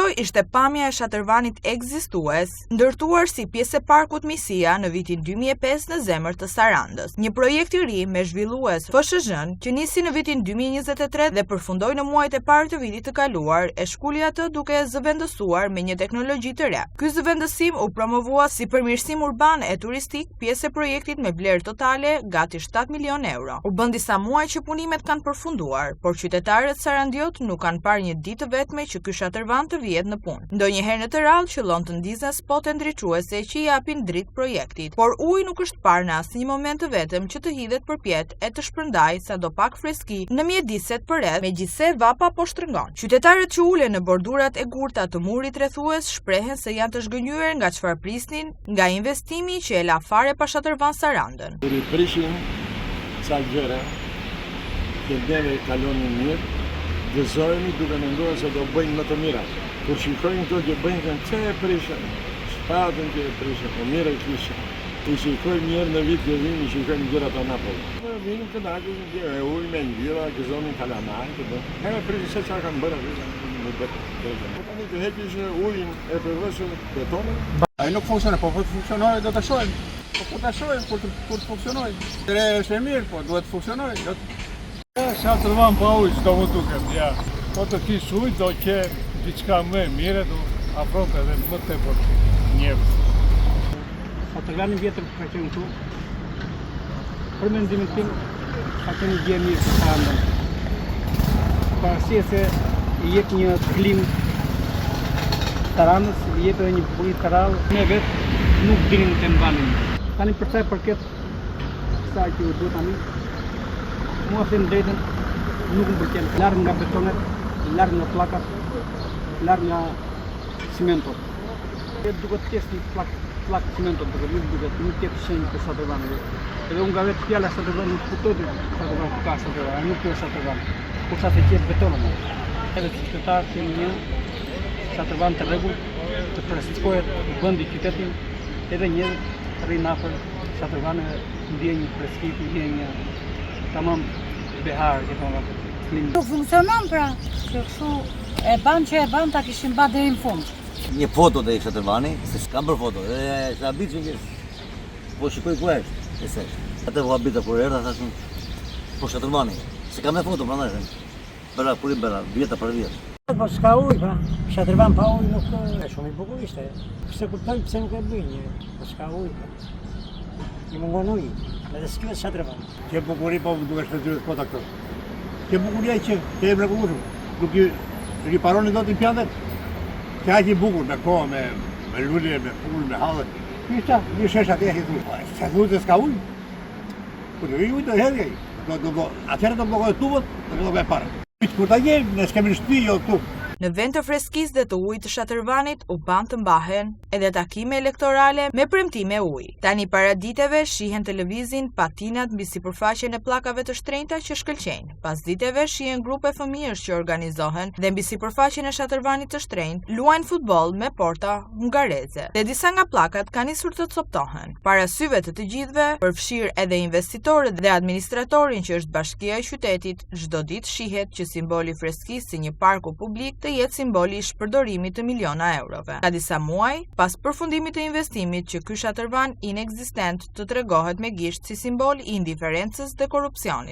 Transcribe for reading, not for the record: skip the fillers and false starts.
Kjo ishte pamja e shatërvanit ekzistues, ndërtuar si pjesë e parkut Misia në vitin 2005 në zemër të Sarandës. Një projekt i ri me zhvillues FSHZ-n që nisi në vitin 2023 dhe përfundoi në muajt e parë të vitit të kaluar, e shkuli atë duke zëvendësuar me një teknologji të re. Ky zëvendësim u promovua si përmirësim urban e turistik, pjesë e projektit me vlerë totale gati 7 milion euro. U bën disa muaj që punimet kanë përfunduar, por qytetarët sarandiot nuk kanë parë një ditë të vetme që ky shatërvan të vihet në punë. Ndonjëherë në të rrallë qëllon të ndizën spote ndriçuese që i japin dritë projektit, por uji nuk është parë në asnjë moment të vetëm që të hidhet përpjet e të shpërndajë sadopak freski në mjediset përreth, megjithse vapa po shtrëngon. Qytetarët që ulen në bordurat e gurta të murit rrethues shprehen se janë të zgënjur nga çfarë prisnin nga investimi që e la fare pa shatërvan Sarandën. Prishin ca gjëra që deve kalonin mirë, gëzohemi duke menduar se do bëjnë më të mira. Kur shikojnë këto që bëjnë kanë pse e prishën, shpatën që e prishën, po mirë e kishin. I shikojmë njerë në vit që vini, shikojmë gjërat të Napoli. Vinim të dagu në gjë, e ujë me ngjyra, gëzonin kalamaj, e me prishën se çfarë kanë bërë në betë. Po tani të heqish ujin e përveshur betonin. Ai nuk funksionon, po të funksionojë do ta shohim. Po ta shohim kur të funksionojë. Është e mirë, po duhet të funksionojë. Shatërvan pa ujë, s'do më duket, ja. Po të kish ujë, do që diçka më e mire, do afronte edhe më tepër njerëz. Shatërvani vjetër ka qenë këtu. Për mendimin tim, ka qenë gjë mirë për Sarandën. Pavarësisht se i jep një klimë Sarandës, i jep edhe një bukuri të rrallë, ne vetë nuk dinim të mbanim. Tani për sa i përket kësaj që u duhet tani, mua them drejtën, nuk më pëlqen. Larg nga betonet, larg nga pllakat, larg nga cimentot. Duhet të kesh një plak cimentot, duhet nuk ketë shenjë të shatërvanit. Edhe unë nga vetë fjala shatërvan nuk kuptoj të shatërvan ku ka shatërvan, nuk ka shatërvan. Kur sa të qetë betonë. Edhe qytetarët që një shatërvan të rregullt, të freskësohet vendi qytetin, edhe njerëzit rrinë afër shatërvanit, ndjen një freski, ndjen një tamam behar që thonë atë. Nuk funksionon pra, që kështu e ban ta kishim ba deri në fund. Një foto të shatërvani, se s'kam për foto, e s'ka bitë që po shikoj ku është, e se atë po habita kur erdha thashun, po shatërvani, se kam e foto prandaj, bëra purim bëra, vjeta për vjet. Po s'ka ujë pra, shatërvan pa ujë nuk e shumë i bukur ishte. Pse kuptoj pse nuk e bëjnë, po s'ka ujë pra. I mungon ujë, edhe s'kyet shatërvan. Që bukuri po duke shpëtyrë kota këto. Që bukuria që e mrekullueshëm, nuk i riparoni dot impiantet. Që aq i bukur me kohë, me lule, me punë, me hallë. Ishta, një shesh atje e thuaj. Sa thotë s'ka ujë. Po do ujë do hedhej. Atëherë do bllokohet tubët, do bëj parë. Kur ta jep, ne s'kemi në shtëpi jo këtu. Në vend të freskisë dhe të ujit të shatërvanit u ban të mbahen edhe takime elektorale me premtime uji. Tani para diteve shihen televizin patinat mbi sipërfaqen e pllakave të shtrenjta që shkëlqejnë. Pas diteve shihen grupe fëmijësh që organizohen dhe mbi sipërfaqen e shatërvanit të shtrenjtë luajnë futboll me porta hungareze. Dhe disa nga pllakat kanë nisur të coptohen. Para syve të të gjithëve, përfshir edhe investitorët dhe administratorin që është Bashkia e Qytetit, çdo ditë shihet që simboli i freskisë si një parku publik të jetë simboli i shpërdorimit të miliona eurove. Ka disa muaj, pas përfundimit të investimit që ky shatërvan inekzistent të tregohet me gisht si simbol i indiferencës dhe korrupsionit.